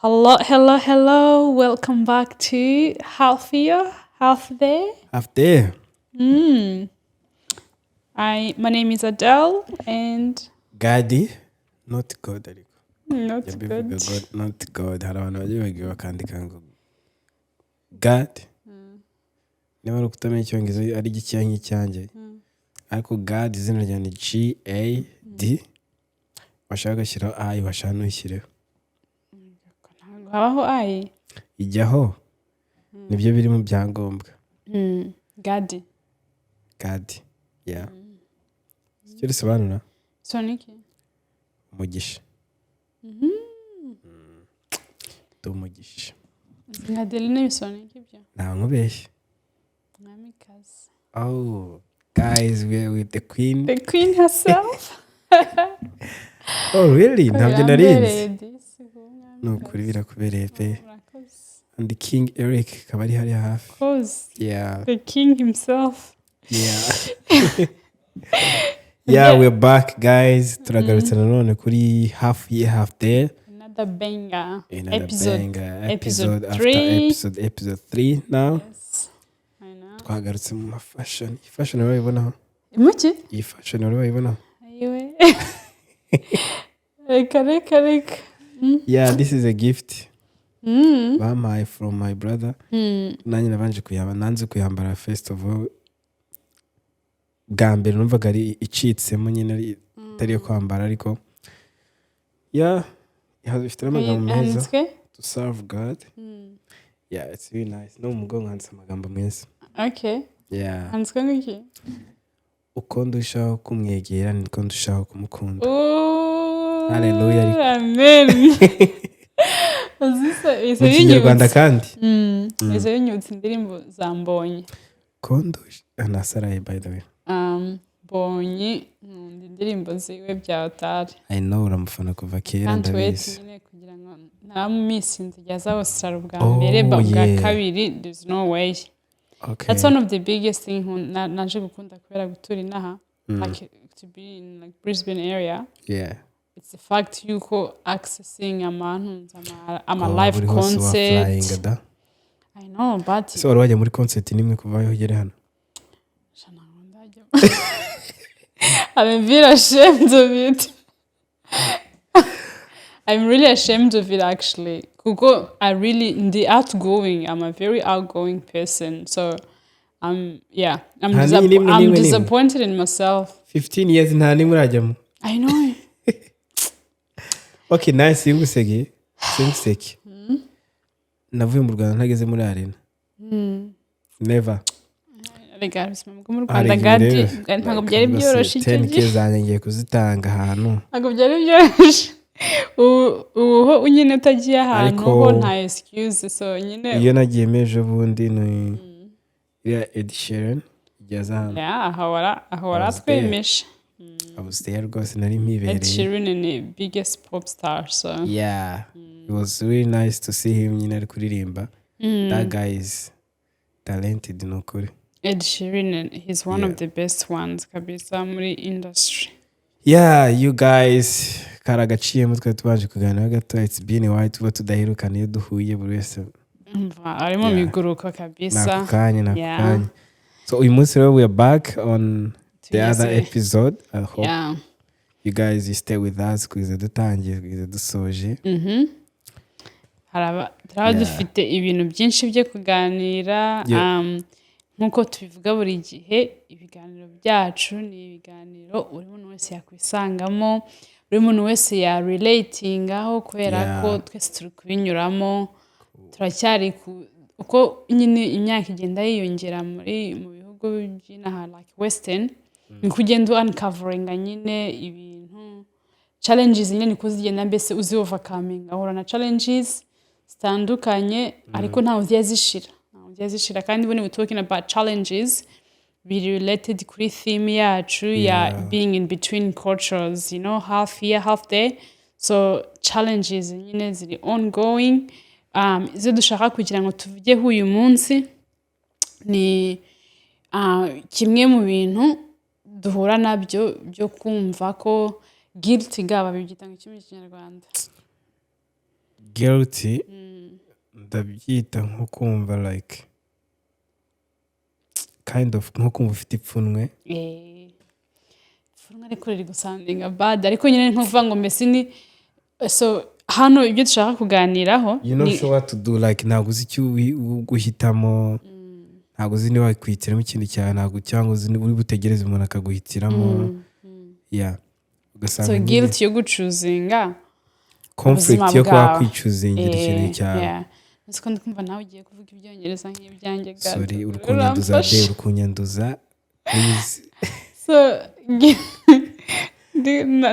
Hello, hello, hello. Welcome back to Half Year, Half Day. Half there. My name is Adele and Gadi, not God ariko. not Yabivuga good. God, not God. Hari abantu bagiye bagiye bakandika ngo God. Niba ari ukutamenya icyongereza ari igikiya nk'icyanjye. Ariko God izina rya ni G-A-D. Washaka gashyiraho I, washaka ntushyireho. Habaho ai. Ijyaho. Nibyo biri mu byangombwa. Gadi. God. Yeah. Icyo risobanura? Soniki. Umugisha. Umugisha. Ngadeli ni soniki byo. Nta nkubeshye. Mwamikazi. Oh, guys, we're with the queen. The queen herself. Oh, really? Ntabyo narinzi. No, Nukuri birakubereye pe. And the King Eric akaba ari hariya hafi. Of course. Yeah. The king himself. Yeah. Yeah, we're back, guys. Turagarutse nanone kuri half year, half day. Another banger. Another episode. banger. Episode After 3. episode 3 now. Yes. I know. Twagarutse mu fashion. Fashion urayibonaho? Muki? Iyi fashion urayibonaho? Ayiwe. Reka. Yeah, this is a gift. Bampaye from my brother. Nanjye nabanje kuyambara, nanze kuyambara first of all. Bwa mbere numvaga ari icitsemo nyine itari yo kwambara ariko yeah, ifite amagambo meza. To serve God. Yeah, it's really nice. No mugongo handitse amagambo meza. Okay. Yeah. Handitswe ngiki? Uko ndushaho kumwegera niko ndushaho kumukunda. Oh. Hallelujah. Amen. Izo Ikinyarwanda kandi. Izo yinyutse indirimbo za Mbonyi. Kondusha anasaraye by the way. Mbonyi indirimbo ziwe bya utari. I know uramufana kuva kera ndabizi. Nyine kugira ngo naramumisinze yaza Australia bwa mbere bwa kabiri there's no way. Okay. That's one of the biggest thing naje gukunda kubera gutura inaha like to be in like Brisbane area. Yeah. It's the fact yuko accessing amantu ama live concert. I know but so wari wajya muri concert nimwe kuva yo ugere hano. I'm really ashamed of it. I'm really ashamed of it actually. Kuko I'm a very outgoing person. So I'm disappointed in myself. 15 years nta nimwe urajyamo. I know. Okay, nice. Singuseke. Navuye mu Rwanda ntageze muri arena. Never. Regardless mu Rwanda gadi ntabwo byari byoroshye icyo gihe. 10k zanjye ngiye kuzitanga ahantu. Ntabwo byari byoroshye. Uho unyine utagiye ahantu ho nta excuse so nyine. Iyo nagiye mejo bundi ni Ed Sheeran igeza hano. Yeah, ahora twemesha. I was there rwose nari mpibereye. Ed Sheeran ni biggest pop star so. Yeah. It was really nice to see him nyine ari kuririmba. That guy is talented nukuri. Ed Sheeran, he's one of the best ones kabisa muri industry. Yeah, you guys karagaciye mutwe tubanje kuganira gato. It's been a while tuba tudaherukana iyo duhuye buri wese. Arimo miguruko kabisa. Nakukanye. So uyu munsi rero we are back on the other episode. I hope you guys you stay with us kugeza dutangiye kugeza dusoje. Haraba dufite ibintu byinshi byo kuganira. Nkuko tubivuga buri gihe ibiganiro byacu ni ibiganiro buri muntu wese yakwisangamo, buri muntu wese ya relatingaho kubera ko twese turi kubinyuramo. Turacyari uko nyine imyaka igenda yiyongera mu bihugu by'inaha like western ni kugenda uncovering nyine ibintu challenges nyine niko zigenda mbese uzi overcoming ahura na challenges zitandukanye ariko ntawe uziyazishira kandi when we talking about challenges be related kuri theme yacu ya being in between cultures, you know, half year half day, so challenges nyine ziri ongoing. Izo dushaka kugira ngo tuvugeho uyu munsi ni kimwe mu bintu duhura nabyo byo kumva ko guilty gaba bibyita mu Kinyarwanda. guilty ndabyita nko kumva like kind of nko kumva ufite ipfunwe ipfunwe ariko riri gusandinga bad ariko nyine nko kuvuga ngo mbese ni so hano ibyo dushaka kuganiraho you know sure what to do like ntabwo uzi icyo guhitamo ntabwo uzi niba wakwihitiramo ikintu cyawe ntabwo cyangwa uzi uri butegereze umuntu akaguhitiramo so guilt yo gucuzinga conflict yo kuba kwicuzingira ikintu cyawe nzi ko ndikumva nawe ugiye kuvuga ibyongereza nk'ibyanjye gato sorry urukunyanduza please so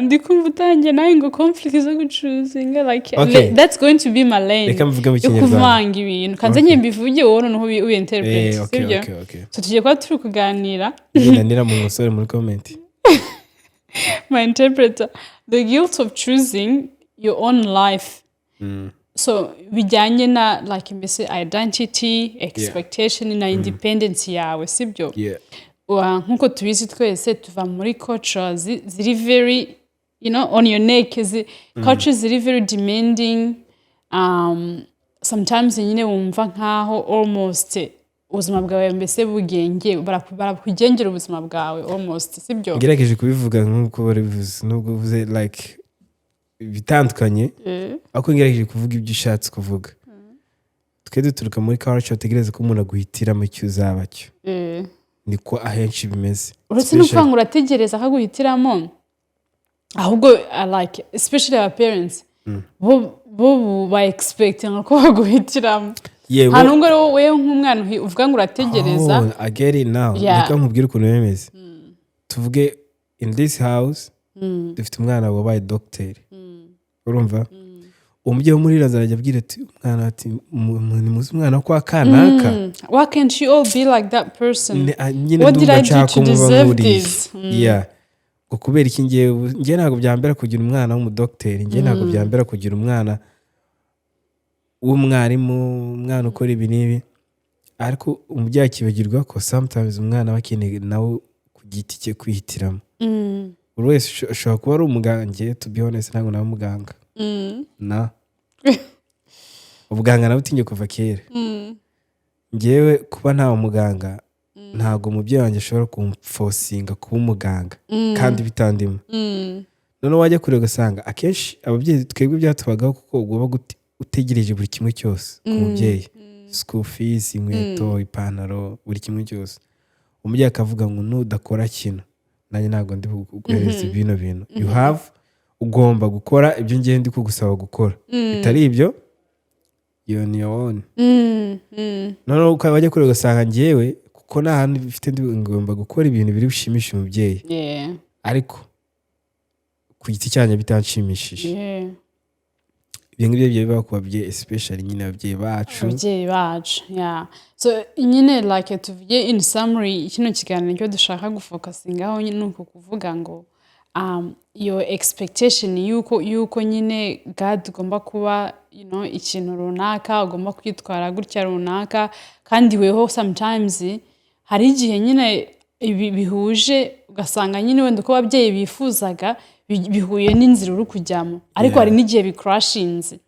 ndikumva utangiye nawe ngo conflict zo gucuzinga like that's going to be my lane reka mvuga mu yo kuvanga ibintu kanze nke mbivuge wowe noneho ubinterpret sibyo so tugiye kuba turi kuganira ndanira mu musore muri comment my interpreter the guilt of choosing your own life so bijyanye na like mbese identity expectation na independence yawe sibyo nkuko tubizi twese tuva muri cultures ziri very on your neck cultures ziri very demanding sometimes nyine wumva nkaho almost ubuzima bwawe mbese bugenge barakugengera ubuzima bwawe almost sibyo ngerageje kubivuga nkuko bari bivuze nubwo uvuze like bitandukanye ako ngerageje kuvuga ibyo ushatse kuvuga twe duturuka muri culture utegereza ko umuntu aguhitiramo icyo uzaba cyo niko ahenshi bimeze uretse no kwanga urategereza akaguhitiramo ahubwo like especially our parents bo ba expecting ko baguhitiramo hano ngo wowe nk'umwana uvuga ngo urategereza I get it now reka nkubwire ukuntu bimeze tuvuge in this house dufite umwana wabaye doctor urumva umubyeyi wo muri razarajya abwira ati umwana ati ni muzi umwana kwa kanaka why can't you all be like that person what did I do to deserve this ngo kubera iki ngiye ntabwo byambera kugira umwana w'umudokiteri ngiye ntabwo byambera kugira umwana w'umwarimu umwana ukora ibi n'ibi ariko umubyeyi akibagirwa ko sometimes umwana aba akeneye nawe ku giti cye kwihitiramo buri wese ashobora kuba ari umuganga to be honest ntabwo nawe umuganga na ubuganga nawe utinye kuva kera ngewe kuba ntawe umuganga ntabwo umubyeyi wanjye ashobora kumfosinga kuba umuganga kandi bitandimo noneho wajya kure ugasanga akenshi ababyeyi twebwe byatubagaho kuko ugomba utegereje buri kimwe cyose ku mubyeyi school fees inkweto ipantaro buri kimwe cyose umubyeyi akavuga ngo nudakora kino nanjye ntabwo ndi kuguhereza bino bintu you have ugomba gukora ibyo ngiye ndi kugusaba gukora bitari ibyo you on your own noneho ukajya kure ugasanga ngewe kuko nta hantu bifite ngomba gukora ibintu biri bushimishe umubyeyi ariko ku giti cyanjye bitanshimishije ibyo ngibyo biba ku babyeyi especially nyine ababyeyi bacu so nyine like tuvuge in summary kino kiganiro cyo dushaka gufokasingaho nyine nuko kuvuga ngo your expectation yuko nyine God ugomba kuba ikintu runaka ugomba kwitwara gutya runaka kandi weho sometimes hari igihe nyine bihuje ugasanga nyine wenda uko ababyeyi bifuzaga bihuye n'inzira uri kujyamo ariko hari n'igihe bikrashinze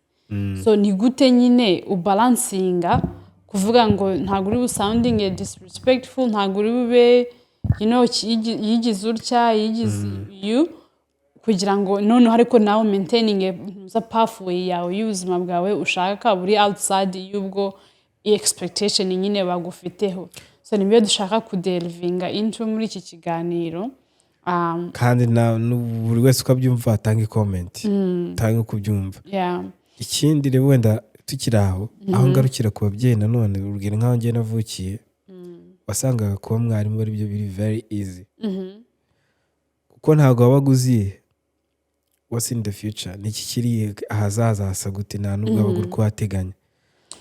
so ni gute nyine ubalansinga kuvuga ngo ntabwo uri sounding disrespectful ntabwo uri bube yigize utya yigize you kugira ngo noneho ariko nawe maintaining a pathway yawe y'ubuzima bwawe ushaka buri outside y'ubwo expectation nyine bagufiteho so nibyo dushaka kudelvinga into muri iki kiganiro kandi buri wese ukabyumva atanga comment atanga uko ubyumva ikindi rero wenda tukiri aho ngarukira ku babyeyi nanone urugero nk'aho ngiye navukiye wasangaga kuba mwarimu ari byo biri very easy kuko ntabwo wabaga uziye what's in the future niki kiri ahazaza hasa gute nta nubwo wabaga uri kuhateganya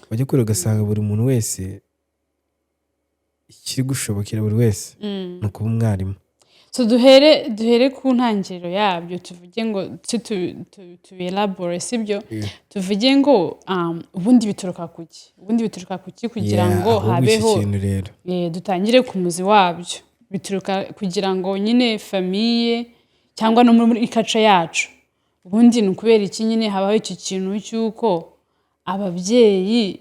wajya kure ugasanga buri muntu wese ikiri gushobokera buri wese ni ukuba umwarimu so duhere ku ntangiriro yabyo tuvuge ngo tubielabore sibyo tuvuge ngo ubundi bituruka kuki kugira ngo habeho dutangire ku muzi wabyo bituruka kugira ngo nyine famiye cyangwa no muri culture yacu ubundi ni ukubera iki nyine habaho icyo kintu cy'uko ababyeyi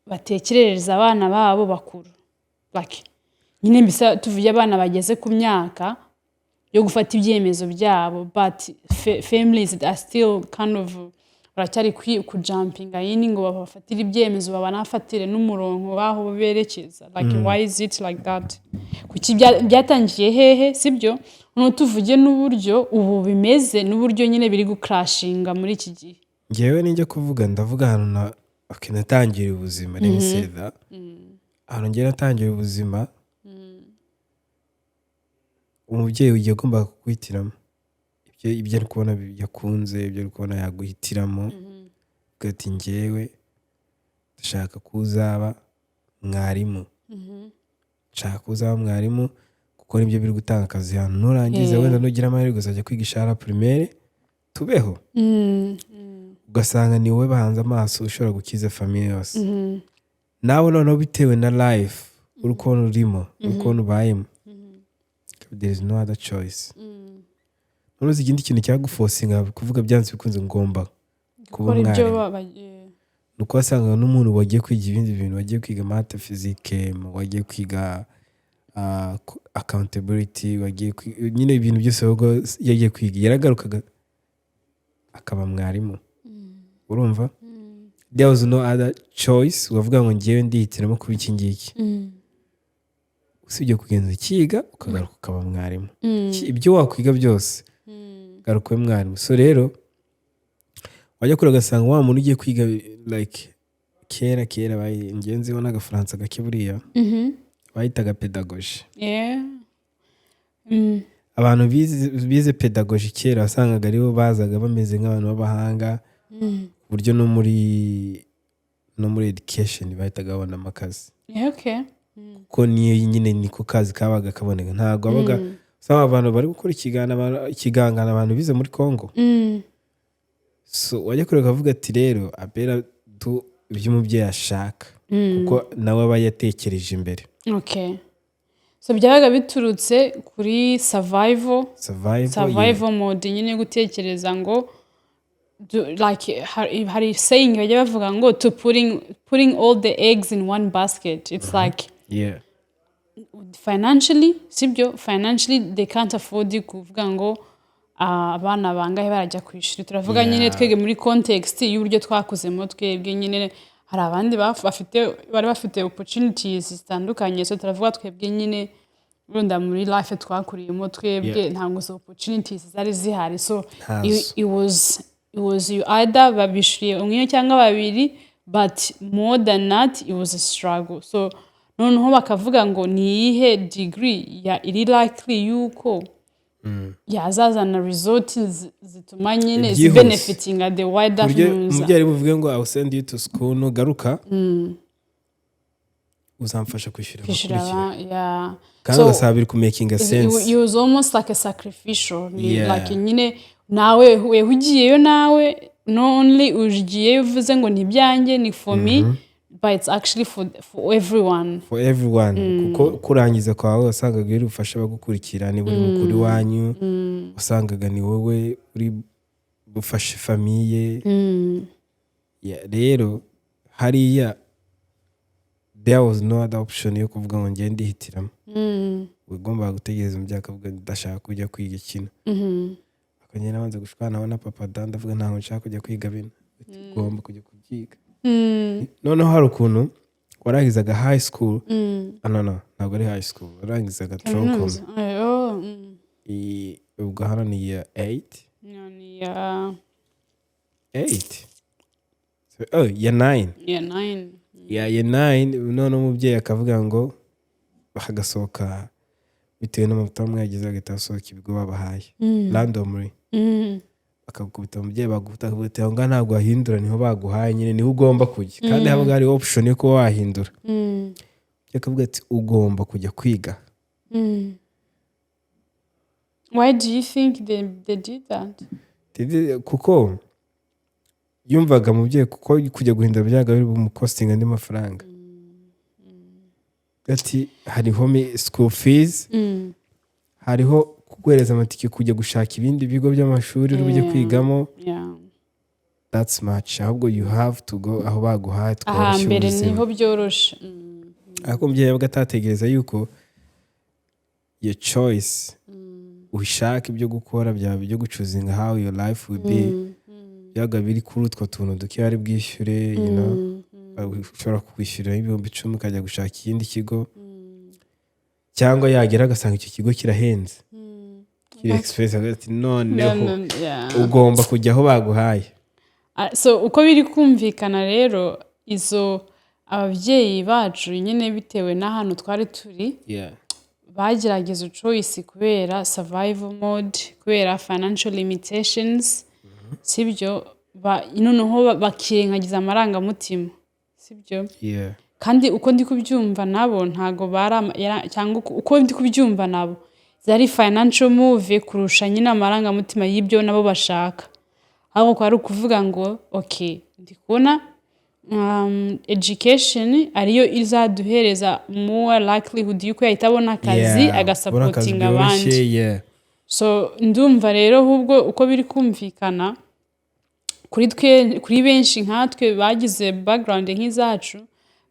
batekerereza abana babo bakuru like nyine mbese tuvuye abana bageze ku myaka yo gufata ibyemezo byabo but families are still kind of baracyari kujumpinga yini ngo bafatire ibyemezo babanafatire n'umurongo baho berekeza like why is it like that kuki byatangiye hehe sibyo no tuvuge n'uburyo ubu bimeze n'uburyo nyine biri gucrashinga muri iki gihe ngewe ninjye kuvuga ndavuga hano na natangira ubuzima let me say that hano ngewe natangira ubuzima umubyeyi ugiye agomba kukwihitiramo ibyo ari kubona yakunze ibyo ari kubona yaguhitiramo ugati ngewe ndashaka kuzaba mwarimu nshaka kuzaba mwarimu kuko nibyo biri gutanga akazi hano nurangiza wenda nugira amahirwe uzajya kwiga ishara primaire tubeho ugasanga ni wowe bahanze amaso ushobora gukiza famiye yose nawe noneho bitewe na life urukundo urimo urukundo ubayemo there is no other choice noneho ikindi kintu cyagufosinga kuvuga byanze bikunze ngomba kuba mwarimu nuko wasanga n'umuntu wagiye kwiga ibindi bintu wagiye kwiga math physique wagiye kwiga accountability wagiye nyine ibintu byose yagiye kwiga yaragarukaga akaba mwarimu urumva there was no other choice wavuga ngo ngiye ndihitiramo kuba iki ngiki usibye kugenza ikiga ukagaruka ukaba mwarimu ibyo wakwiga byose garuka mwarimu so rero wajya kure ugasanga wa muntu ugiye kwiga like kera bayigenzi bona agafaransa gake buriya bayitaga pedagogy abantu bize pedagogy kera wasangaga aribo bazaga bameze nk'abantu b'abahanga buryo no muri education bahitaga babona amakazi kuko niyo nyine niko kazi kabaga kaboneka ntabwo abaga usanga abantu bari gukora ikigangana abantu bize muri Congo so wajya kure ukavuga ati rero apera tu ibyo umubyeyi ashaka kuko nawe aba yatekereje imbere so byabaga biturutse kuri survival mode nyine gutekereza ngo like hari saying bajya bavuga ngo to putting all the eggs in one basket it's like financially sibyo financially they can't afford kuvuga ngo abana bangahe barajya kwishuri turavuga nyine twege muri context y'uburyo twakuzemo twebwe nyine hari abandi bari bafite opportunities zitandukanye so turavuga twebwe nyine runda muri life twakuriyemo twebwe ntabwo zo opportunities zari zihari so it was you either babishuriye umwe cyangwa babiri but more than that it was a struggle so noneho bakavuga ngo ni ihe degree ya iri likely yuko yazazana result zituma nyine benefiting at the wider news umubyeyi buvuge ngo I'll send you to school nugaruka uzamfasha kwishyura kandi ugasabira ku making a sense it was almost like a sacrificial like nyine nawe ugiyeyo nawe no only ugiyeyo uvuze ngo ntibyanjye ni for me but it's actually for everyone kuko kurangiza kwawe wasangaga uri ufasha bagukurikira ni buri mukuru wanyu wasangaga ni wowe uri bufashe famiye rero hariya there was no other option yo kuvuga ngo ngiye ndihitiramo ugomba gutegereza umubyeyi akavuga ndashaka kujya kwiga ikintu akongera abanza gushwana na papa ndavuga ntaho nshaka kujya kwiga bino ugomba kujya kubyiga noneho hari ukuntu warangizaga high school ntabwo ari high school warangizaga troncom ubwo hano ni year 8 year 9 year 9 noneho umubyeyi akavuga ngo hagasohoka bitewe n'amavuta mwagize agatasohoka ibigo babahaye randomly bakagukubita umubyeyi bagukubita ngo ntabwo wahindura niho baguhaye nyine niho ugomba kujya kandi habaga hari option yo kuba wahindura akavuga ati ugomba kujya kwiga why do you think they did that kuko yumvaga mubyeyi kuko kujya guhindura byaga biri mu costing andi mafaranga ati hariho school fees hariho kuguhereza amatike kujya gushaka ibindi bigo by'amashuri uri bujye kwigamo that's much ahubwo you have to go aho baguhaye tworoshye mbere ubuzima niho byoroshe ariko umubyeyi we atategereza yuko your choice ushaka ibyo gukora byawe byo gucuzinga how your life will be byaga biri kuri utwo tuntu duke ari bwishyure ushobora kwishyurira ibihumbi 10 ukajya gushaka ikindi kigo cyangwa yagera agasanga icyo kigo kirahenze kiri express agati noneho ugomba kujya aho baguhaye. So uko biri kumvikana rero izo ababyeyi bacu nyine bitewe n'ahantu twari turi bagerageje choice kubera survival mode kubera financial limitations sibyo noneho bakirengagiza amarangamutima sibyo kandi uko ndi kubyumva nabo ntago cyangwa uko ndi kubyumva nabo zari financial move kurusha nyine amarangamutima y'ibyo nabo bashaka ahubwo kwari ukuvuga ngo okay ndi kubona education ariyo izaduhereza more likelihood yuko yahitabona akazi agasupportinga abandi so ndumva rero ahubwo uko biri kumvikana kuri benshi nkatwe bagize background nk'izacu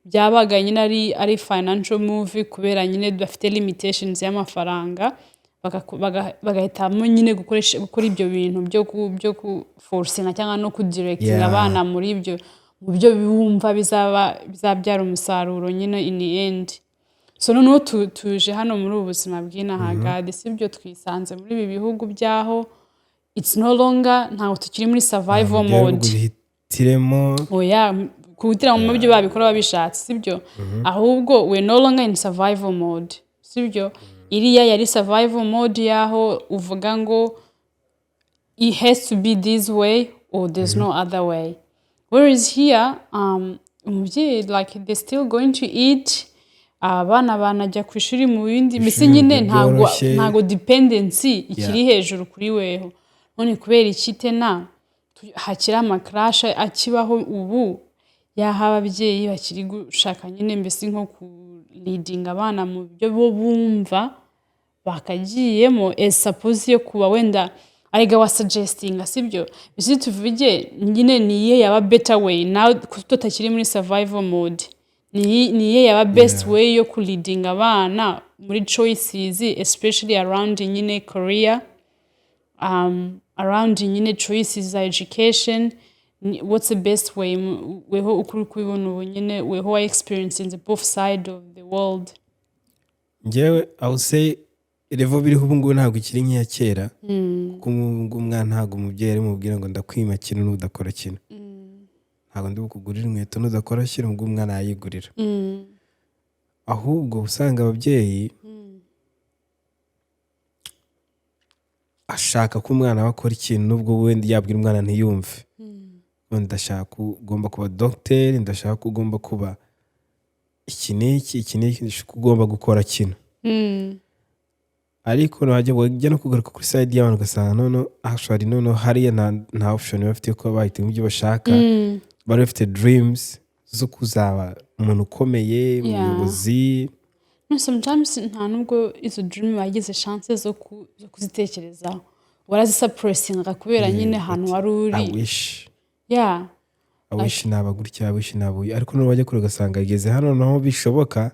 byabaga nyine ari financial move kubera nyine bafite limitations y'amafaranga bagahitamo nyine gukora ibyo bintu byo kuforcinga cyangwa no kudirectinga abana muri ibyo mu byo bumva bizabyara umusaruro nyine in the end. So noneho tuje hano muri ubuzima bw'inahagade sibyo twisanze muri ibi bihugu byaho it's no longer ntago tukiri muri survival mode kuhitiramo mu byo babikora babishatse sibyo ahubwo we no longer in survival mode sibyo iriya yari survival mode yaho uvuga ngo it has to be this way or there's no other way. Whereas here umubyeyi like they're still going to eat abana banajya ku ishuri mu bindi mbese nyine ntago dependency ikiri hejuru kuri weho none kubera ikitena hakira amakrash akibaho ubu yaha ababyeyi bakiri gushaka nyine mbese nko ku leading abana mu byo bo bumva bakagiyemo as suppose yo kuba wenda ariga wa suggesting sibyo bisi tuvuge nyine niye yaba better way now tutakiri muri survival mode niye yaba best way yo ku leading abana muri choices especially around nyine career around nyine choices za education what's the best way weho ukuri kubibona ubu nyine weho experience in the both side of the world. Ngewe I would say revo biriho ubu ngubu ntabwo ikiri nk'iya kera kuko umwana ntabwo umubyeyi ari mubwira ngo ndakwima kintu n'udakora kintu ntabwo ndi bukugurira inkweto n'udakora kintu ubwo umwana yayigurira ahubwo usanga ababyeyi ashaka ko umwana bakora ikintu nubwo wenda yabwira umwana ntiyumve ndashaka ugomba kuba doctor ndashaka ugomba kuba iki n'iki ugomba gukora kino ariko wajya no kugaruka kuri side y'abantu ugasanga none actually none hariya nta option bafite ko bahitamo ibyo bashaka bari bafite dreams zo kuzaba umuntu ukomeye umuyobozi sometimes nta nubwo izo dream bagize chance zo kuzitekerezaho warazisuppressinga kubera nyine ahantu wari uri I wish naba gutya I wish nabuye ariko none wajya kure ugasanga igeze hano naho bishoboka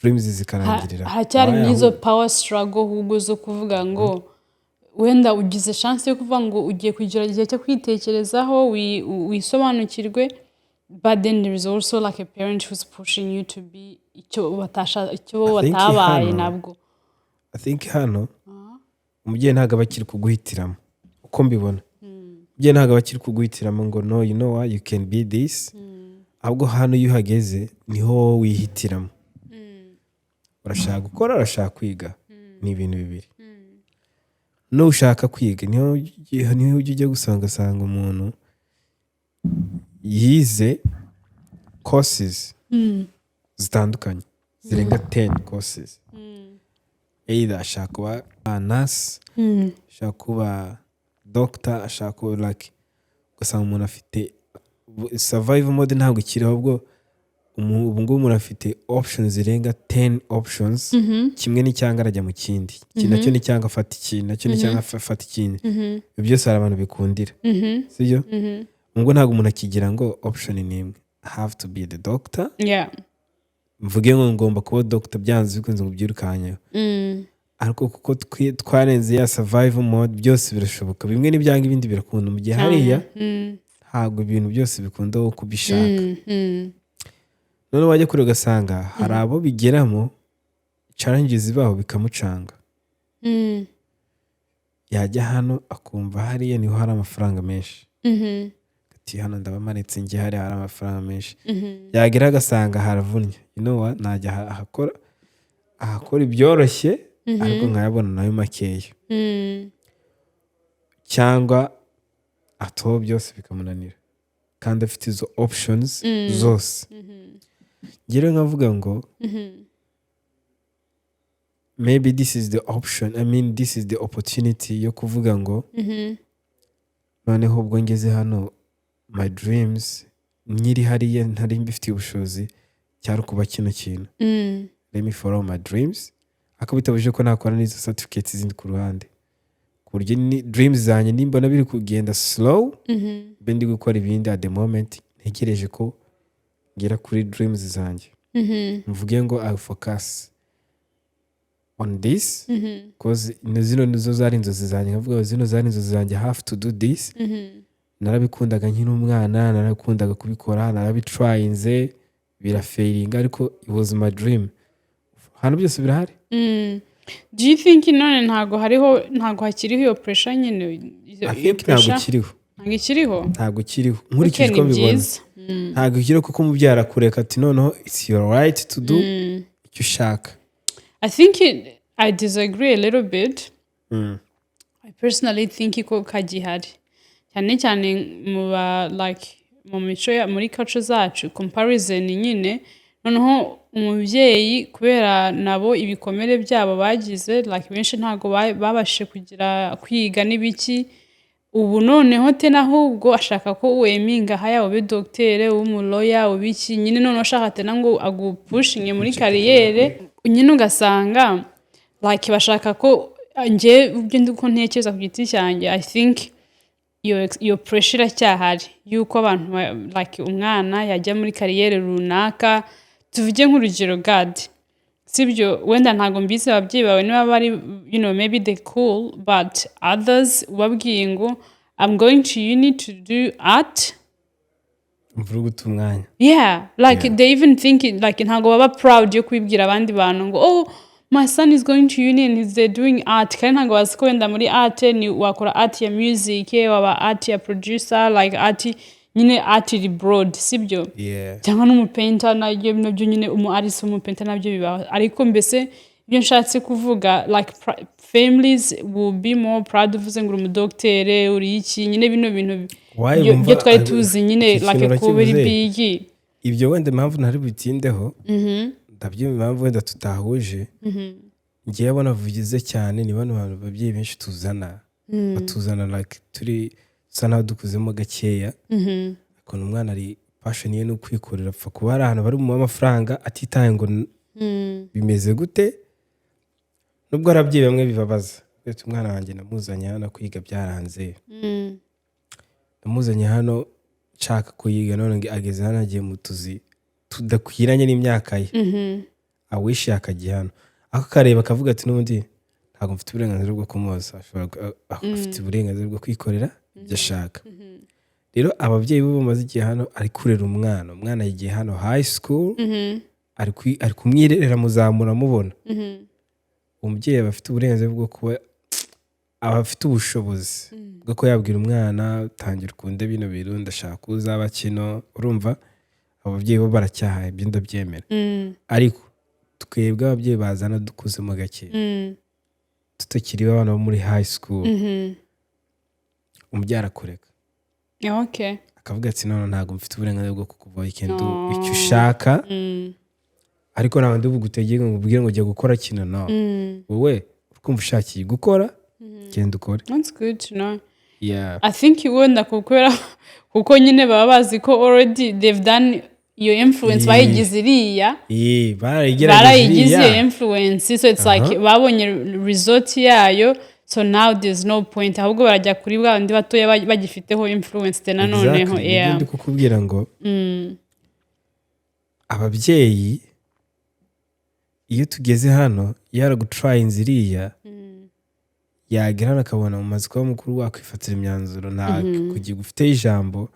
dreams zikarangirira hacyari nizo power struggle ahubwo zo kuvuga ngo wenda ugize chance yo kuvuga ngo ugiye kugira igihe cyo kwitekerezaho wisobanukirwe but then there is also like a parent who's pushing you to be icyo watabaye nabwo. I think hano umubyeyi ntabwo abakiri kuguhitiramo uko mbibona umubyeyi ntabwo abakiri kuguhitiramo ngo no you know what you can be this ahubwo hano iyo uhageze niho wihitiramo urashaka gukora urashaka kwiga ni ibintu bibiri nushaka kwiga niho ujya gusanga umuntu yize courses zitandukanye zirenga 10 courses either ashaka kuba nurse ashaka kuba doctor ashaka kuba like ugasanga umuntu afite survival mode ntabwo ikiri ahubwo ubu ngubu umuntu afite options zirenga 10 options kimwe n'icyanga arajya mu kindi iki nacyo ni cyanga afata iki nacyo ni cyanga afata ikindi ibyo byose hari abantu bikundira sibyo ngo ntabwo umuntu akigira ngo option ni imwe have to be the doctor mvuge ngo ngomba kuba doctor byanze bikunze ngo byirukanye ariko kuko twarenze ya survival mode byose birashoboka bimwe n'ibyanga ibindi birakunda mu gihe hariya ntabwo ibintu byose bikunda wo kubishaka none wajya kure ugasanga hari abo bigeramo challenges zibaho bikamucanga yajya hano akumva hariya niho hari amafaranga menshi ati hano ndabamanitse njye hari amafaranga menshi yagera agasanga haravunnye najya ahakora ibyoroshye ariko nkayabona nayo makeya cyangwa atoho byose bikamunanira kandi afite izo options zose ngero nkavuga ngo maybe this is the option this is the opportunity yo kuvuga ngo noneho ubwo ngeze hano my dreams nyiri hariya ntari mbifitiye ubushobozi cyari kuba kino kintu let me follow my dreams akabitabuje ko nakora n'izo certificates zindi ku ruhande ku buryo dreams zanjye nimbona biri kugenda slow mbe ndi gukora ibindi at the moment ntegereje ko ngera kuri dreams zanjye mvuge ngo I focus on this because zino nizo zari inzozi zanjye nkavuga zino zari inzozi zanjye have to do this narabikundaga nkiri umwana narabikundaga kubikora narabitryinze birafailinga ariko it was my dream hano byose birahari do you think none ntago hakiriho iyo pressure nyine ntago kiriho nkurikije uko mbibona ntago kiriho kuko umubyara kureka ati noneho it's your right to do icyo ushaka I think I disagree a little bit I personally think ko kagihari cyane mu mico muri culture zacu comparison nyine noneho umubyeyi kubera nabo ibikomere byabo bagize benshi ntago babashe kugira kwiga n'ibiki ubu noneho ahubwo ashaka ko weminga haya ube docteur umuloya ubiki nyine noneho ashaka ngo agupushinge muri kariyere nyine ugasanga bashaka ko njye ubyo ndiko ntekereza ku giti cyanjye I think iyo pressure iracyahari yuko abantu umwana yajya muri kariyere runaka tuvuge nk'urugero God sibyo wenda ntago mbizi ababyeyi bawe niba bari maybe they cool but others ubabwiye ngo I'm going to uni to do art mvuruguta umwanya they even think ntago baba proud yo kwibwira abandi bantu ngo my son is going to uni and they're doing art kandi ntago bazi ko wenda muri art ni wakora art ya music waba art ya producer art nyine art iri broad sibyo cyangwa n'umupainter nabyo nyine artist umupainter nabyo bibaho ariko mbese ibyo nshatse kuvuga families will be more proud of uvuze ngo uri umudoktere uri iki nyine bino bintu byo twari tuzi nyine kuba iri bigi ibyo wenda impamvu ntari butindeho ndabyumva impamvu wenda tutahuje ngiye abona vugize cyane ni bano bantu babyeyi benshi tuzana batuzana turi sa naho dukuzemo gakeya akona umwana ari passion ye no kwikorera apfa kuba hari ahantu bari mu amafaranga atitaye ngo bimeze gute nubwo arabyeyi bamwe bibabaza bete umwana wanjye namuzanye hano kwiga byaranze namuzanye hano nshaka kuyiga none ageze hano agiye mu tuzi tudakwiranye n'imyaka ye awishi akagiye hano akareba akavuga ati n'ubundi ntabwo mfite uburenganzira bwo kumubaza afite uburenganzira bwo kwikorera ibyo ashaka rero ababyeyi bo bamaze igihe hano ari kurera umwana yigiye hano high school ari kumwirerera muzamura mubona umubyeyi aba afite uburenganzira bwo kuba aba afite ubushobozi bwo ko yabwira umwana tangira ukunde bino bintu ndashaka uzaba kino urumva ababyeyi bo baracyahaye ibyo ndabyemera ariko twebwe ababyeyi bazana dukuzemo gake tutakiri abana bo muri high school umubyara kureka akavuga ati none ntabwo mfite uburenganzira bwo kukuvaho ikintu icyo ushaka ariko ntabwo ndi bugutegeke ngo ubwire ngo ujya gukora kino wowe ukumva ushakiye gukora genda ukore. That's good to know. I think wenda kuko nyine baba bazi ko already they've done iyo influence bayigize iriya barayigize iyo influence, so it's like babonye result yayo, so now there's no point, ahubwo barajya kuri bwa bandi batoya bagifiteho influence tena noneho. Ndi kukubwira ngo ababyeyi iyo tugeze hano yaragutryinze iriya yagira hano akabona mu mazi kuba mukuru wakwifatira imyanzuro nta kugira ufite ijambo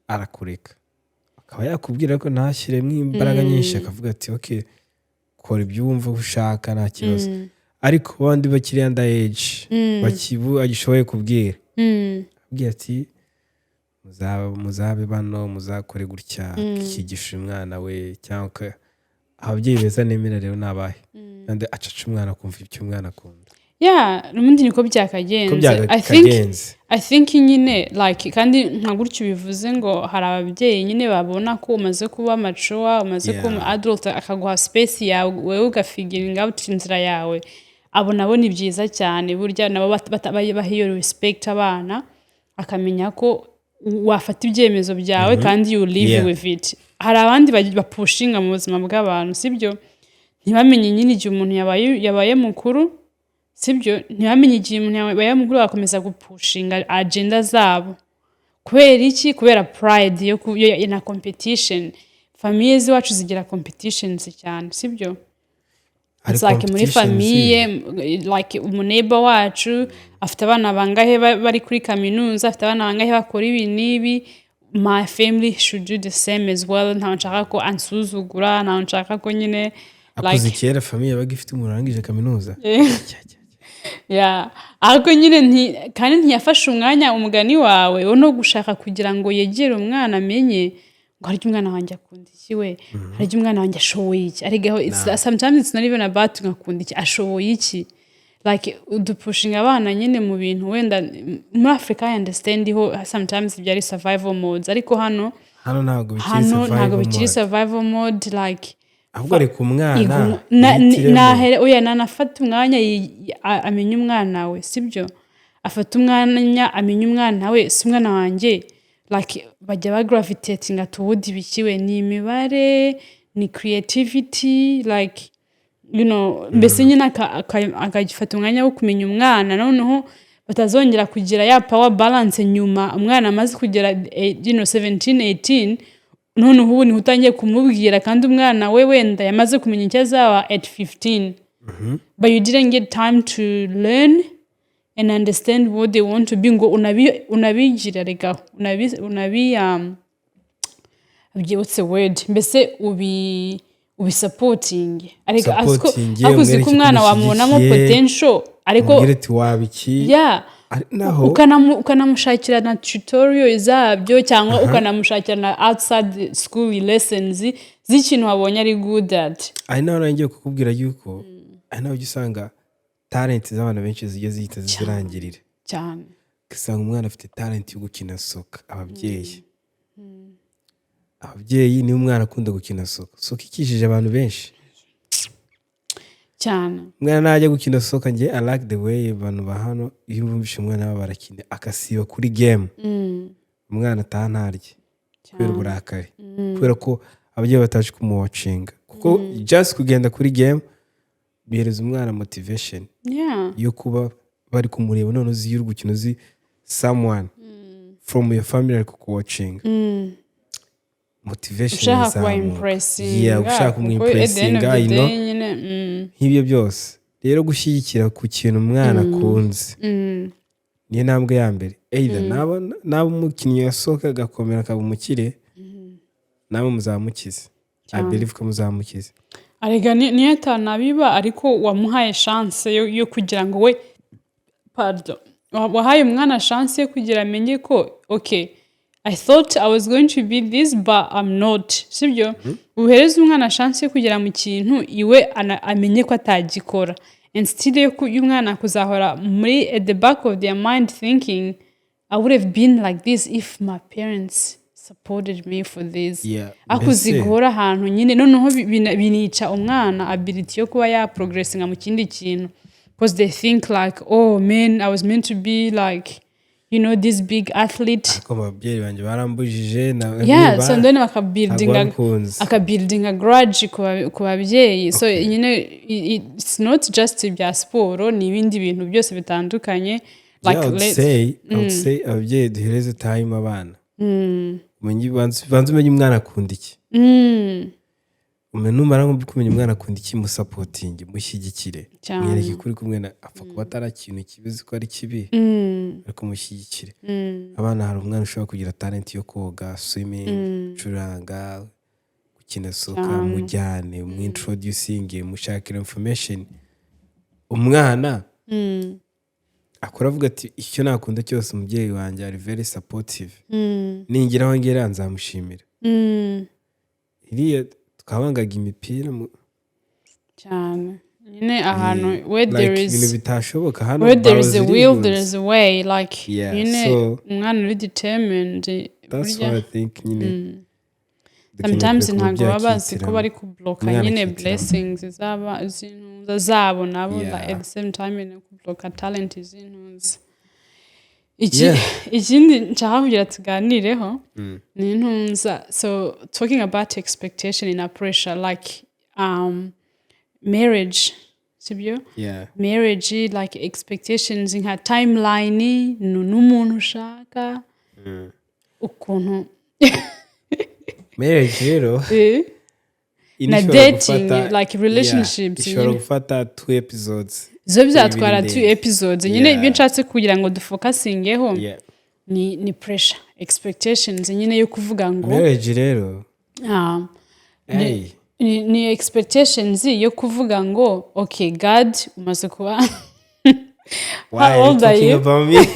arakureka, akaba yakubwira ko ntashyiremo imbaraga nyinshi, akavuga ati okay kora ibyo wumva ushaka nta kibazo, ariko abandi bakiri under age bakibu agishoboye kubwira abwira ati muzabe bano muzakore gutya kigisha umwana we, cyangwa ababyeyi beza nemera rero nabahe kandi acaca umwana kumva icyo umwana akunda. N'ubundi niko byakagenze. I think nyine like kandi nka gutyo bivuze ngo hari ababyeyi nyine babona ko umaze kuba mature, umaze kuba adult, akaguha space yawe wewe ugafiguring out inzira yawe, abo nabo ni byiza cyane, burya nabo bahiyo respect abana, akamenya ko wafata ibyemezo byawe kandi you live with it. Hari abandi bapushinga mu buzima bw'abantu, sibyo, ntibamenye nyine igihe umuntu yabaye mukuru, sibyo, ntibamenye igihe umuntu yabaye mukuru bakomeza gupushinga agenda zabo. Kubera iki? Kubera pride yo na competition. Famille zacu zigira competitions cyane, sibyo. It's like muri famille, like umuneighbor wacu afite abana bangahe bari kuri kaminuza, afite abana bangahe bakora ibi nibi, my family should do the same as well. Nta nshaka ko ansuzugura, nta nshaka ko nyine like kera famille bagifite umurangije kaminuza. Ariko nyine kandi ntiyafashe umwanya umugani wawe no gushaka kugira ngo yegere umwana amenye ngo harya umwana wanjye akunda iki we, harya umwana wanjye ashoboye iki, ariko sometimes it's not even about ngakunda iki, ashoboye iki, like udupushinga abana nyine mu bintu wenda muri Africa I understand ho sometimes byari survival modes, ariko hano ntabwo bikiri survival mode, like ahubwo ariko umwana nanafata umwanya amenya umwana we, sibyo, afata umwanya amenya umwana we, si umwana wanjye like bajya bagravitating toward ibikiwe, ni imibare, ni creativity, like mbese nyine akagifata umwanya wo kumenya umwana, noneho batazongera kugira ya power balance nyuma umwana amaze kugera 17-18, noneho ubu niho utangiye kumubwira kandi umwana we wenda yamaze kumenya icyo azaba at 15, but you didn't get time to learn and understand what they want to be, ngo unabigira rega what's the word, mbese supporting, ariko akuzi ko umwana wamubonamo potential, ariko ukanamushakira na tutorial zabyo, cyangwa ukanamushakira na outside school lessons z'ikintu wabonye ari good at. I know ngiye kukubwira yuko I know usanga talent z'abana benshi zigiye zihita zirangirira cyane, usanga umwana afite talent yo gukina soka. Ababyeyi ni umwana akunda gukina soka ikishije abantu benshi cyane. Umwana najya gukina soka, nge I like the way abantu bahano iyo bumvishe umwana baba barakina akasiba kuri game, umwana atantarye kubera uburakari, kubera ko ababyeyi bataje kumuwatchinga, kuko just kugenda kuri game bihereza umwana motivation yo kuba bari kumureba, none uzi urugukino uzi someone from your family ariko kuwatchinga, motivation ushaka kuba impressing, ushaka kumwimpressinga, nk'ibyo byose rero gushyigikira ku kintu umwana akunze niyo ntambwe ya mbere. Either naba umukinnyi yasohoka agakomera akaba umukire, namwe muzamukize. I believe ko muzamukize. Arega niyo atanabiba, ariko wamuhaye chance yo kugira ngo we wahaye umwana chance yo kugira amenye ko okay, I thought I was going to be this but I'm not, sibyo. Uhereza umwana chance yo kugira mu kintu iwe amenye ko atagikora, instead yo umwana kuzahora muri at the back of their mind thinking I would have been like this if my parents supported me for this. Akuzigora ahantu nyine, noneho binica umwana ability yo kuba ya progressing mu kindi kintu, because they think like, oh man, I was meant to be like you know, this big athlete. Ariko ababyeyi banjye barambujije So then akabuilding a grudge ku babyeyi. So you know, it's not just ibya siporo, ni ibindi bintu byose bitandukanye. Like I would say ababyeyi duhereze time abana. Banze umenye umwana akunda iki. Numara nko kumenya umwana akunda iki, musapotingi, mushyigikire, mwereke kuri kumwe na apfa kuba atari ikintu kibizi ko ari kibi, ariko mushyigikire. Abana hari umwana ushobora kugira talent yo koga, swimming, curanga, gukina soka, mujyane, mwintroducing, mushakira information. Umwana akora avuga ati icyo nakunda cyose umubyeyi wanjye ari very supportive. Ningira aho ngera nzamushimira. Iriya twabangaga imipira cyane nyine ahantu where there is ibintu bitashoboka hano, where there is a will there is a way, like nyine umwana uri determined. That's what I think nyine sometimes ntabwo baba bazi ko bari kubloka nyine blessings zabo nabo, at the same time no kubloka talent z'intuzi. Ikindi nshaka kugira tuganireho ni intunza. So talking about expectation in a pressure, like marriage, sibyo? Marriage, like expectations in her timeline, n'umuntu ushaka ukuntu marriage rero na dating, like relationships, ishobora gufata 2 episodes. Zo bizatwara 2 episodes. Nyine ibyo nshatse kugira ngo dufocusingeho ni pressure, expectations nyine yo kuvuga ngo marriage rero ni expectations yo kuvuga ngo okay, God umaze kuba how old are you about me?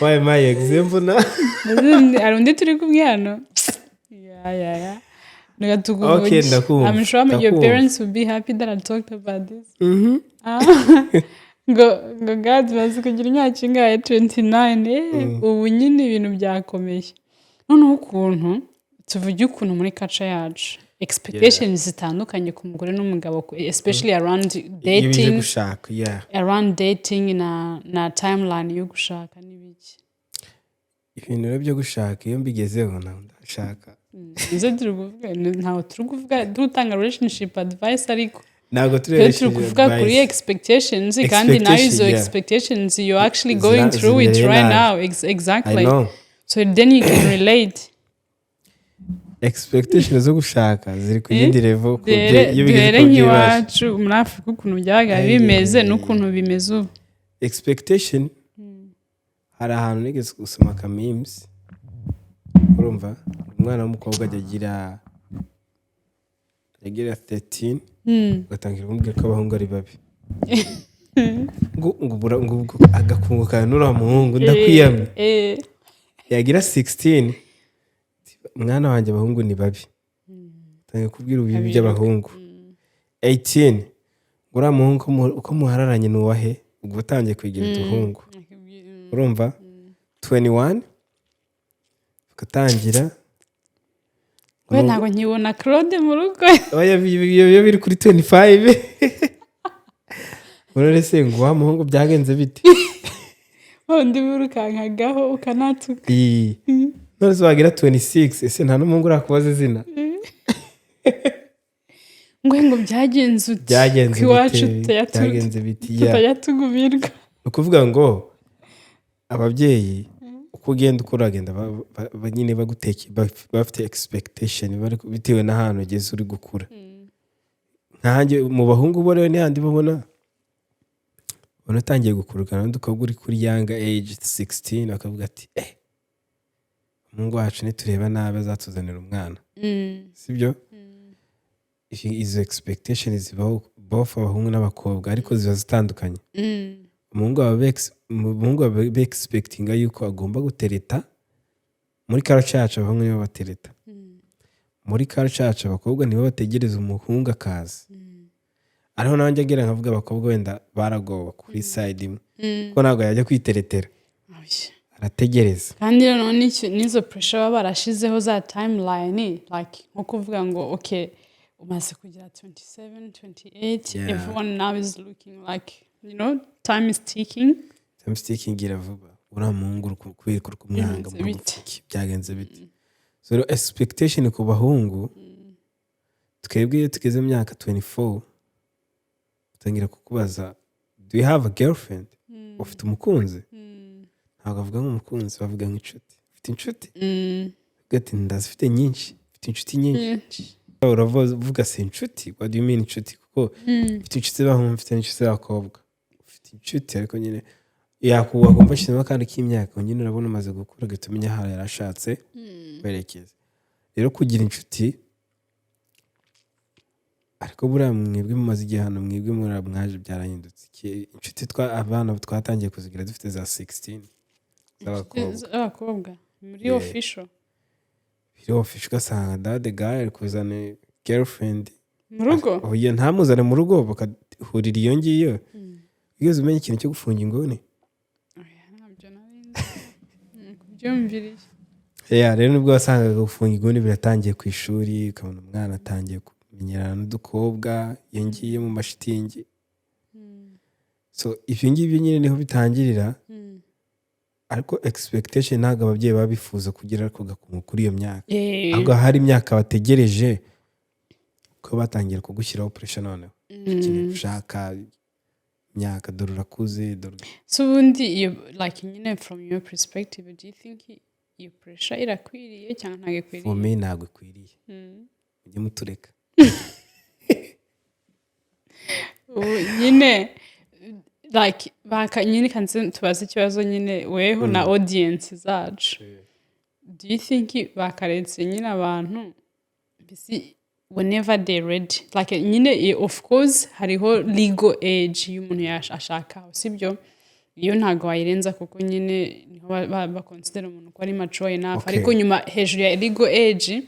Why am I example now? Arundi turi kumwe hano. Okay, I'm sure your parents will be happy that I talked about this. God bazi kugira imyaka ingahe 29. Ubu nyine ibintu byakomeye. Noneho ukuntu tuvuge ukuntu muri culture yacu expectations zitandukanye ku mugore n'umugabo, especially around dating, around dating na timeline yo gushaka n'ibiki. Ibintu byo gushaka iyo mbigezeho ndashaka. Ntaho turi kuvuga dutanga relationship advice, ariko ntabwo turi kuvuga kuri expectations, kandi nayo izo expectations you're actually going through it right now. Exactly. So then you can relate. Expectations zo gushaka ziri ku yindi level ku byo nk'iwacu muri Afrika ukuntu byaga bimeze n'ukuntu bimeze ubu. Expectation hari ahantu nigeze gusoma ka memes, urumva umwana w'umukobwa agira 13 batangira kumubwira ko abahungu ari babi, ngo agakunguka n'ura muhungu ndakwiyamye. Yagira 16 mwana wanjye abahungu ni babi, tangiye kubwira ubibi by'abahungu. 18 ngura muhungu uko muhararanye n'uwahe, ubwo utangiye kwigira uduhungu, urumva. 21 ugatangira we ntabwo nkibona Claude mu rugo. Oya iyo biri kuri 25 urarese ngo wa muhungu byagenze bite? Ndi burukankagaho ukanatuka. None wagira 26 ese nta n'umuhungu urakubaza izina ngo byagenze uti kwiwacu byagenze biti tutayatugumirwa. Ukuvuga ngo ababyeyi uko ugenda ukora agenda nyine baguteke bafite expectation bitewe n'ahantu ugeze uri gukura. Nkanjye mu bahungu bo rero n'andi babona utangiye gukurukana n'udukavuga uri kuri young age 16 akavuga ati Mungu wacu nitureba nabi azatuzanira umwana. Sibyo? Izo expectations zibaho both abahungu n'abakobwa, ariko ziba zitandukanye. Umuhungu aba expecting yuko agomba gutereta. Muri culture yacu abahungu nibo batereta. Muri culture yacu abakobwa nibo bategereza umuhungu akaza. Ariho nanjye ngira nkavuga abakobwa wenda baragowe kuri side imwe ko ntabwo yajya kwiteretera, arategereza. Kandi rero nizo pressure baba barashizeho za timeline, like nko kuvuga ngo okay umaze kugira 27 28 everyone now is looking like you know time is ticking ira vuba uriya muhungu kubera ko kumwanga byagenze bite so expectation ku bahungu twebwe iyo tugeze mu myaka 24 utangira kukubaza do you have a girlfriend ufite umukunzi ntabwo avuga nk'umukunzi bavuga nk'inshuti ufite inshuti gati ndazifite nyinshi ufite inshuti nyinshi uravuga se inshuti what do you mean inshuti kuko ufite inshuti bahungu ufite inshuti z'abakobwa ufite inshuti ariko nyine yakumva shinzwe kandi k'imyaka nyine urabona umaze gukura gatumenya aho yarashatse kwerekeza rero kugira inshuti ariko buriya mwebwe mumaze igihe hano mwebwe mwaje byarahindutse inshuti abana twatangiye kuzigira dufite za 16 z'abakobwa muri official ugasanga dade guy ari kuzana girlfriend mu rugo oya ntamuzane mu rugo bakahurira iyo ngiyo ugeze umenya ikintu cyo gufunga inguni ntabyo narinzi kubyumviriye rero nubwo wasangaga gufunga inguni biratangiye ku ishuri ukabona umwana atangiye kumenyerana n'udukobwa yangiye mu mashitingi so ibyo ngibyo nyine niho bitangirira ariko expectation ntabwo ababyeyi babifuza kugira ariko gakungu kuri iyo myaka ahubwo hari imyaka bategereje ko batangira kugushyiraho pressure noneho ikintu ushaka imyaka dore urakuze so ubundi like nyine from your perspective do you think iyo pressure irakwiriye cyangwa ntabwo ikwiriye for me ntabwo ikwiriye mujye mutureka nyine like nyine kanze tubaze ikibazo nyine weho na audience zacu do you think bakaretse nyine abantu bisi whenever they ready like nyine of course hariho legal age y'umuntu yashaka sibyo iyo ntago wayirenza kuko nyine niho baconsider umuntu ko ari mature enough ariko nyuma hejuru ya legal age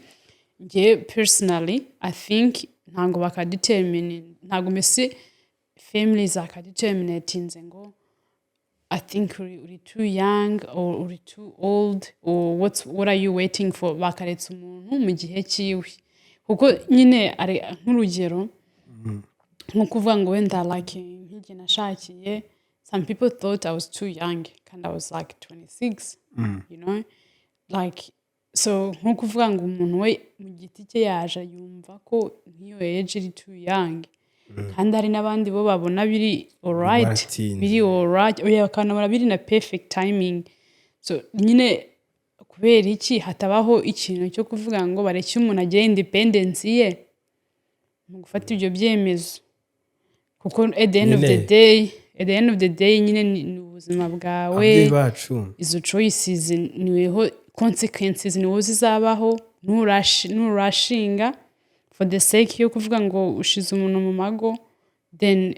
nge personally I think ntago bakadetermine ntago mese families akadeterminatinze ngo I think uri too young or uri too old or what are you waiting for bakaretse umuntu mu gihe cyiwe kuko nyine ari nk'urugero nko kuvuga ngo wenda like nk'igihe nashakiye some people thought I was too young and I was like 26 you know like so nko kuvuga ngo umuntu we mu giti cye yaje yumva ko nk'iyo age iri too young kandi hari n'abandi bo babona biri alright biri alright oya kanabona biri na perfect timing so nyine kubera iki hatabaho ikintu cyo kuvuga ngo bareke umuntu agire independence ye mu gufata ibyo byemezo kuko at the end of the day nyine ni ubuzima bwawe izo choices niweho consequences niwo zizabaho nurashinga for the sake yo kuvuga ngo ushize umuntu mu mago then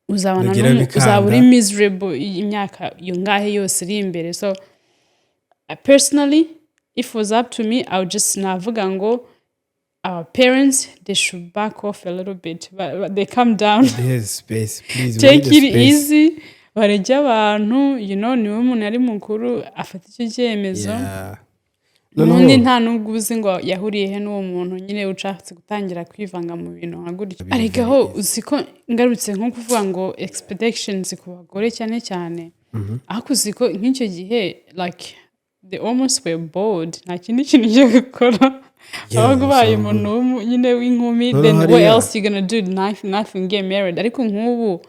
uzaba uri miserable imyaka iyo ngahe yose iri imbere so personally if it was up to me I would just navuga ngo our parents they should back off a little bit but they calm down space please take it easy barejya abantu you know niwe umuntu ari mukuru afata icyo cyemezo nundi nta nubwo uzi ngo yahuriye he n'uwo muntu nyine ucatse gutangira kwivanga mu bintu nka gutyo arigaho uziko ngarutse nko kuvuga ngo expectations ku bagore cyane cyane ariko uziko nk'icyo gihe like they almost were bored nta kindi kintu cyo gukora ahubwo baye umuntu nyine w'inkumi then what else you gonna do nothing get married ariko nk'ubu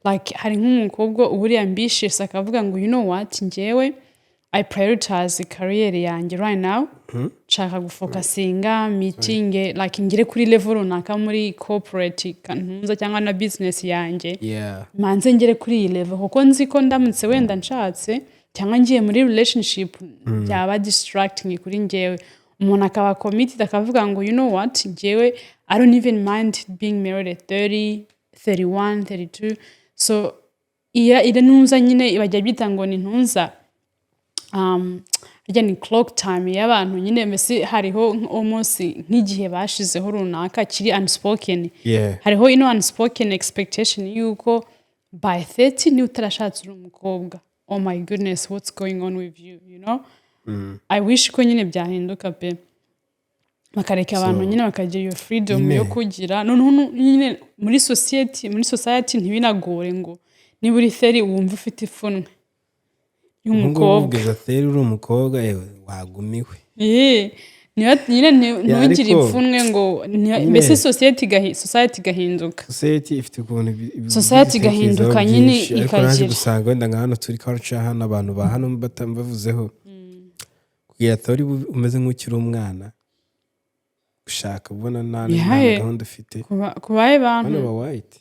like hari nk'umukobwa uburi ambitious akavuga ngo you know what njyewe I prioritize career yanjye right now nshaka gufocusinga meeting like ngire kuri level runaka muri corporate kantuza cyangwa na business yanjye manze ngire kuri iyi level kuko nzi ko ndamutse wenda nshatse cyangwa ngiye muri relationship byaba distracting kuri njyewe umuntu akaba committed akavuga ngo you know what njyewe I don't even mind being married at 30 31 32 so ira ntuza nyine bajya bita ngo ni ntuza ni clock time y'abantu nyine mbese hariho almost nk'igihe bashizeho runaka kiri unspoken hariho unspoken expectation yuko by 30 ni utarashatse uri umukobwa oh my goodness what's going on with you you know I wish ko nyine byahinduka pe makareka abantu nyine bakagira iyo freedom yo kugira no nyine muri society ntibinagore ngo niba uri theri wumva ufite ipfunwe y'umukobwa ubwiza theri uri umukobwa yewe wagumiwe nyine ntugire ipfunwe ngo mbese society igahinduka ifite ukuntu society igahinduka nyine ikagira gusanga wenda nka hano turi culture hano abantu ba hano batambavuzeho kugira theri umeze nk'ukiri umwana gushaka ubona nta gahunda ufite kubaye bantu hano ba white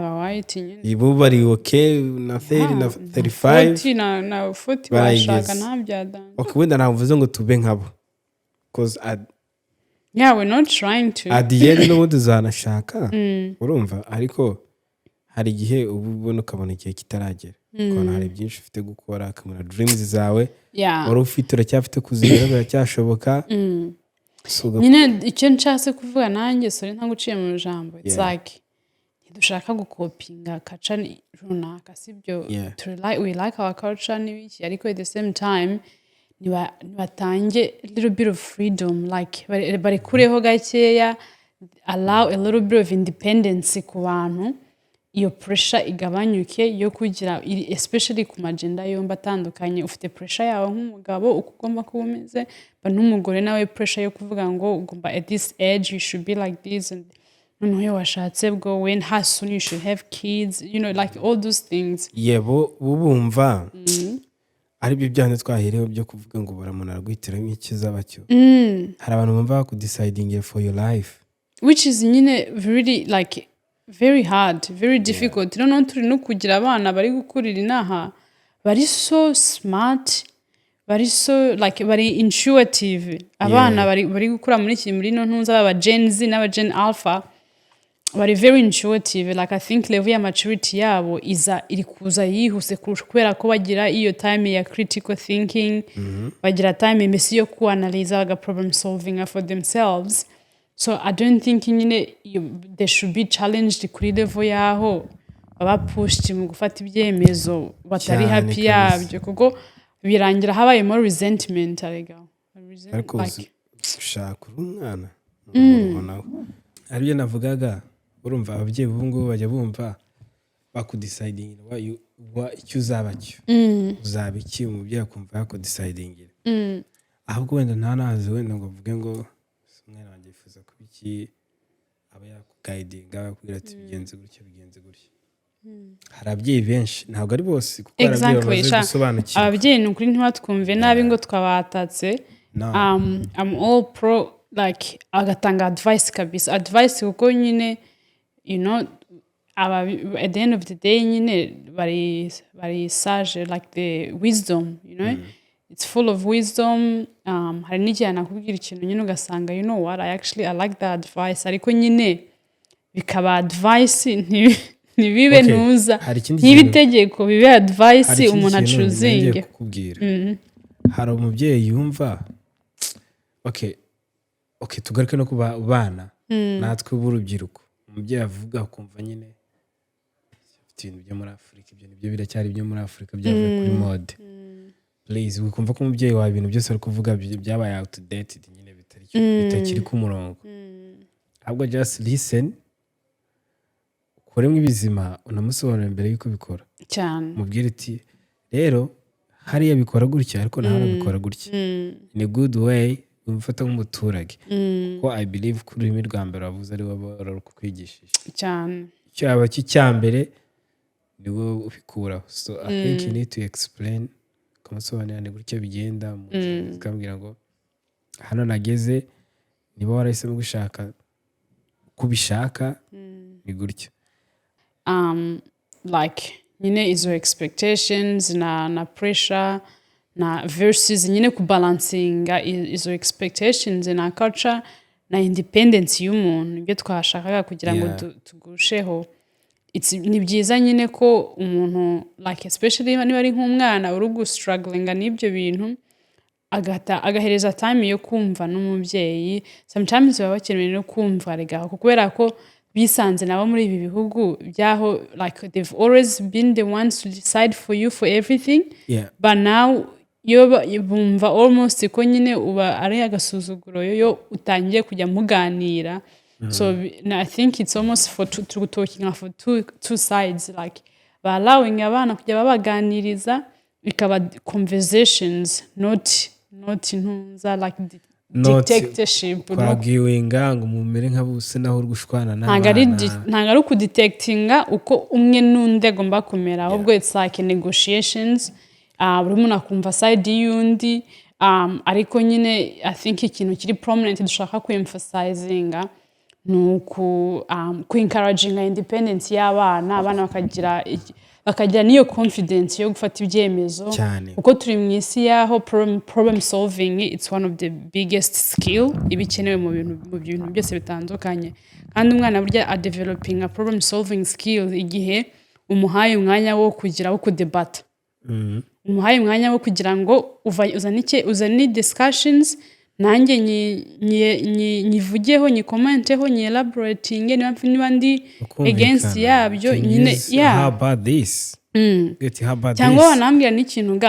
ba white nyine ibo bari okay na 30 na 35 na 40 bashaka ntabyadanje wenda navuze ngo tube nkabo because we're not trying to at the end n'ubundi uzanashaka urumva ariko hari igihe ubu ubona ukabona igihe kitaragera ukabona hari byinshi ufite gukora akamara dreams zawe wari ufite uracyafite kuzigera biracyashoboka nyine icyo nshatse kuvuga nanjye sorry nta guciye mu ijambo it's like dushaka gukopinga culture runaka sibyo we like our culture n'ibiki ariko at the same time nibatange a little bit of freedom like barekureho gakeya allow a little bit of independence ku bantu iyo pressure igabanyuke yo kugira especially ku magenda yombi atandukanye ufite pressure yawe nk'umugabo uko ugomba kuba umeze n'umugore nawe pressure yo kuvuga ngo ugomba at this age you should be like this and noneho washatse bwo when how soon you should have kids like all those things bumva ari byo byane twahireho byo kuvuga ngo baramuntu aragwitiramo icyiza bacyo hari abantu bumva ku deciding for your life which is really like very hard very difficult noneho turi no kugira abana bari gukurira inaha bari so smart bari so like bari intuitive abana bari gukura muri no ntunza baba Gen Z n'aba Gen Alpha bari very intuitive like I think level ya maturity yabo iri kuza yihuse kubera ko bagira iyo time ya critical thinking bagira time mbese yo kuanalyze aga problem solving for themselves so I don't think they should be challenged kuri level yaho baba pushed mu gufata ibyemezo batari happy yabyo kuko birangira habaye more resentment ariko gushaka umwana ubonaho aribyo navugaga urumva ababyeyi b'ubu ngubu bajya bumva bakudeciding icyo uzaba cyo uzaba iki umubyeyi akumva yakudecidingira ahubwo wenda ntanazi wenda ngo avuge ngo umwana wanjye yifuza kuba iki aba yakuguidinga akubwira ati bigenze gutya hari ababyeyi benshi ntabwo ari bose kuko ababyeyi bamaze gusobanukirwa ababyeyi ni ukuri ntibatwumve nabi ngo twabatatse I'm all pro like agatanga advice kabisa advice kuko nyine at the end of the day bari sage like the wisdom it's full of wisdom hari n'igihe nakubwira ikintu ugasanga what I like that advice ariko bikaba advice ntibibe ntuza ntibitegeko bibe advice umuntu acuzinge hari umubyeyi yumva okay tugaruke no kuba bana natwe b'urubyiruko umubyeyi avuga ukumva ibintu byo muri Afurika ibyo nibyo biracyari byo muri Afurika byavuye kuri mode please wikumva ko umubyeyi wawe ibintu byose ari kuvuga byabaye outdated bitakiri ku murongo ahubwo just listen ukoremo ibizima unamusobanurira mbere y'uko bikora cyane mubwire iti rero hariya bikora gutya ariko naho bikora gutya in a good way umufata nk'umuturage kuko I believe ko ururimi rwa mbere wavuze ari wowe kukwigishije cyane icyo aba cy'icyambere ni wowe ubikuraho so I think you need to explain ukamusobanurira ni gutya bigenda ukambwira ngo hano nageze niba warahisemo gushaka kubishaka ni gutya like izo expectations na pressure na versus kubalancinga izo expectations na culture na independence y'umuntu ibyo twashakaga kugira ngo tugusheho ni byiza ko umuntu like especially niba ari nk'umwana uri struggling n'ibyo bintu agahereza time yo kumva n'umubyeyi sometimes baba bakeneye no kumva rega kubera ko bisanze nabo muri ibi bihugu byaho like they've always been the ones to decide for you for everything but now bumva almost ko uba ari agasuzuguro yo utangiye kujya muganira so I think it's almost for talking for two sides like allowing abana kujya babaganiriza bikaba conversations not intunza like dictatorship kwabwiwenga ngo mumere nk'abuse naho uri gushwana ntabwo ari ukudetectinga uko umwe n'undi agomba kumera ahubwo it's like negotiations buri muntu akumva side y'undi ariko nyine I think ikintu kiri prominent dushaka ku-emphasizinga ni ku-encouraginga independence y'abana bakagira n'iyo confidence yo gufata ibyemezo kuko turi mu isi y'aho problem solving it's one of the biggest skill ibikenewe mu bintu byose bitandukanye kandi umwana burya developing a problem solving skill igihe umuhaye umwanya wo kugira wo kudebata umuhaye umwanya wo kugira ngo uzane discussions nanjye nyivugeho nyikomenteho nyelaboratinge niba ndi against yabyo nyine how about this cyangwa wanambwira n'ikintu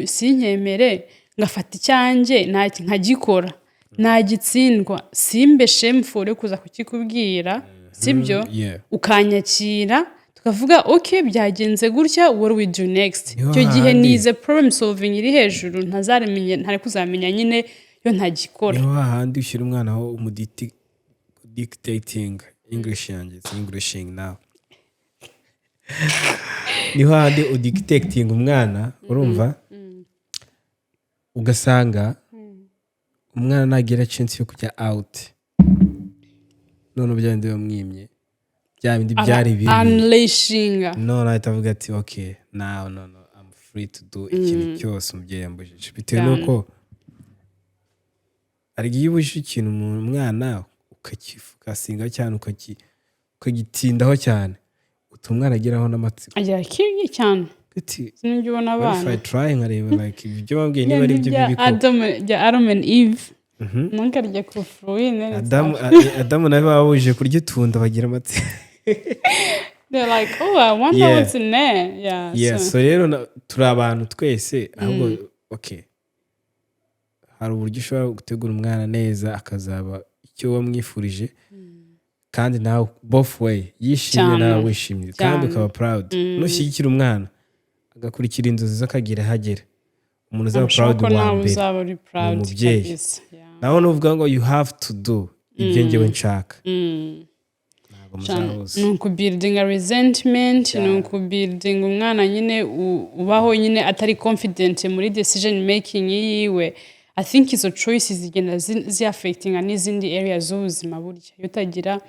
sinkemere ngafata icyanjye nkagikora nagitsindwa simbe shameful yo kuza kukikubwira sibyo ukanyakira tukavuga okay byagenze gutya what do we do next icyo gihe nize problem solving iri hejuru ntari kuzamenya nyine yo ntagikora niho hahandi ushyira umwana aho dictating English yanjye Englishing now niho hahandi udictating umwana urumva ugasanga umwana nagira chance yo kujya out none byandi bamwimye bya bindi byari bibi unleashing none ahitavuga ati okay now no I'm free to do ikintu cyose umubyeyi yambujije bitewe nuko arigiye ubujije ikintu umwana ukakifukasinga cyane ukagitindaho cyane utumwana ageraho n'amatsiko agira kibi cyane sinjye ubona abana if I try nkareba like ibyo bambwiye niba ari byo bibiko Adam and Eve ntukarye ku fruine Adam nawe babuje kurya utunda bagira amatsiko they're like oh I wonder what's in there so rero turi abantu twese ahubwo okay hari uburyo ushobora gutegura umwana neza akazaba icyo wamwifurije kandi nawe both way yishimye nawe wishimye kandi ukaba proud nushyigikira umwana agakurikira inzozi z'akagira hagera umuntu uzaba proud wa mbere umubyeyi nawe nuvuga ngo you have to do ibyo ngewe nshaka ni ukubuilding a resentment ni ukubuilding umwana nyine ubaho nyine atari confident muri decision making yiwe I think izo choices zigenda zi-affectinga n'izindi areas z'ubuzima burya iyo utagira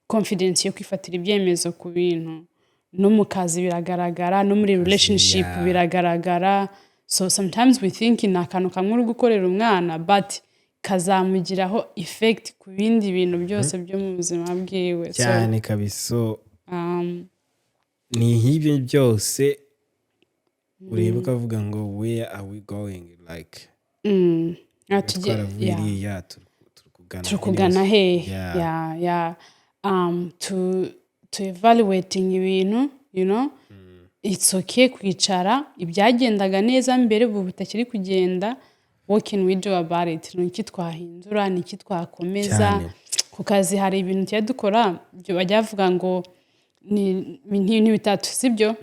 confidence yo kwifatira ibyemezo ku bintu no mu kazi biragaragara no muri relationship biragaragara so sometimes we think ni akantu kamwe uri gukorera umwana but kazamugiraho effect ku bindi bintu byose byo mu buzima bwiwe cyane kabisa ni nk'ibyo byose ureba ukavuga ngo where are we going like turukugana he to evaluating ibintu you know it's okay kwicara ibyagendaga neza mbere ubu bitakiri kugenda what can we do about it n'iki twahindura n'iki twakomeza ku kazi hari ibintu tujya dukora byo bajya bavuga ngo ni bitatu sibyo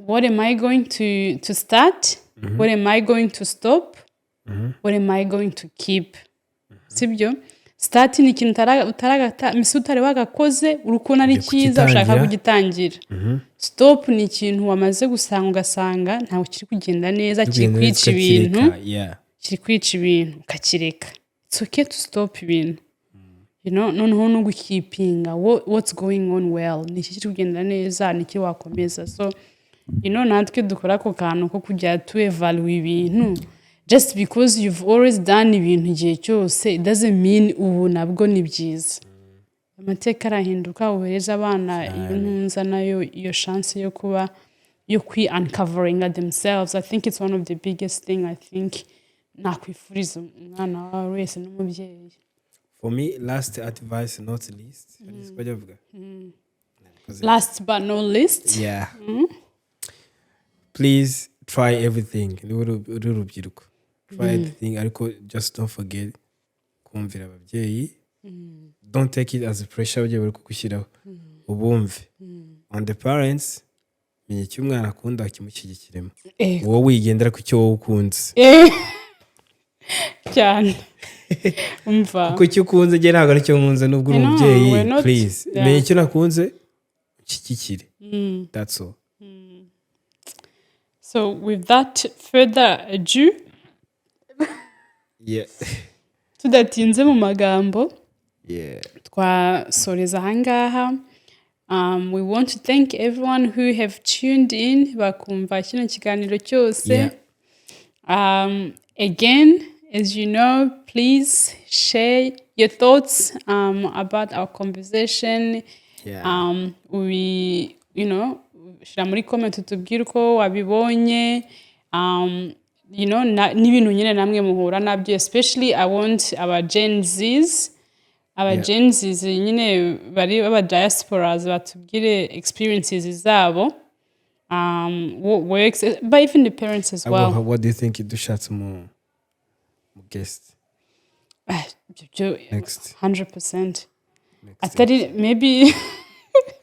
what am I going to start what am I going to stop what am I going to keep sibyo start ni ikintu utari wagakoze urukona ari cyiza ushaka kugitangira stop ni ikintu wamaze gusanga ugasanga ntawe kiri kugenda neza kiri kwica ibintu ukakireka it's okay to stop ibintu you know noneho no gukipinga what's going on well ni iki kiri kugenda neza ni iki wakomeza so you know natwe dukora ko kantu ko kujya to evaluate ibintu just because you've always done ibintu igihe cyose it doesn't mean ubu nabwo ni byiza amateka arahinduka uhereza abana iyo ntunza nayo iyo chance yo kuba yo uncovering themselves. I think it's one of the biggest thing I think nakwifuriza umwana wawe wese n'umubyeyi. For me, last advice not least. Last but not least. Yeah. Please try everything. Urubyiruko. Try everything. Ariko just don't forget kumvira ababyeyi. Don't take it as a pressure bagiye bari kugushyiraho. Ubumve. on the parents, menya icyo umwana akunda wakimushyigikiremo. Ego. Wowe wigendera ku cyo wowe ukunze. Cyane. Umva. Kuko icyo ukunze njye ntabwo aricyo nkunze nubwo uri umubyeyi. Please. Menya icyo nakunze ushyigikire. That's all. So with that further ado, Yeah. tudatinze mu magambo, Yeah. twasoreza ahangaha. We want to thank everyone who have tuned in bakumva kino kiganiro cyose. Yeah. Again, as you know, please share your thoughts about our conversation. Yeah. We, shira muri comment utubwire uko wabibonye. N'ibintu nyine namwe muhura nabyo, especially I want our Gen Zs. Gen Zs nyine bari aba diasporas batubwire experiences zabo. But even the parents as well. What do you think dushatse mu guest? Next. 100%. Atari maybe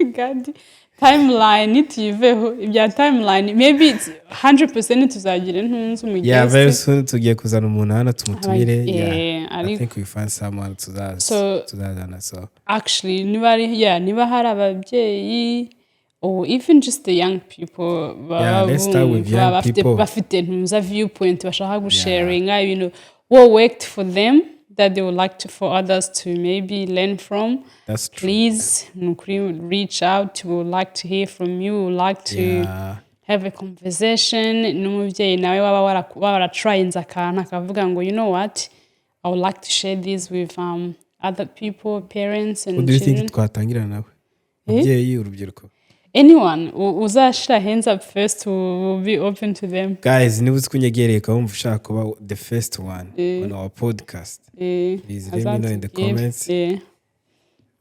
God timeline nitiveho ibya timeline maybe it's 100% tuzagira intunzi mu guest. Yeah, very soon tugiye kuzana umuntu hano tumutumire. I think we find someone tuzazana so. Actually niba hari ababyeyi or even just the young people. Let's start with young people. Bafite ntuza viewpoint bashaka gusharinga ibintu what worked for them that they would like for others to maybe learn from. That's true. Please, reach out. We would like to hear from you. We would like to have a conversation. N'umubyeyi nawe waba waratryinze akantu akavuga ngo you know what, I would like to share this with other people, parents and children. What do you children. think twatangira nawe? Umubyeyi, urubyiruko. Anyone uzashira hands up first, will be open to them. Guys, niba uzi kunyegereye ukaba ushaka kuba the first one on our podcast, please let me know in the comments.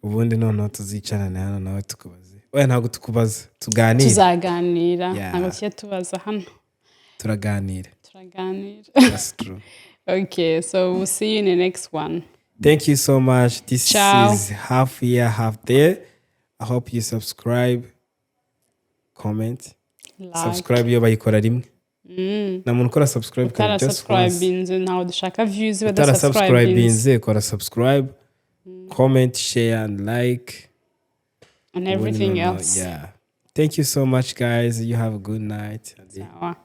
Ubundi noneho tuzicarane hano nawe tukubaze. Ntabwo tukubaza, tuganire. Tuzaganira. Ntabwo tujya tubaza hano. Turaganira. That's true. Okay, so we'll see you in the next one. Thank you so much. This is half here, half there. I hope you subscribe, comment, subscribe iyo bayikora rimwe. Na muntu ukora subscribe kan just subscribe ntawo dushaka views bada subscribe kora subscribe, comment, share and like and everything else. Yeah. Thank you so much guys. You have a good night. Sawa.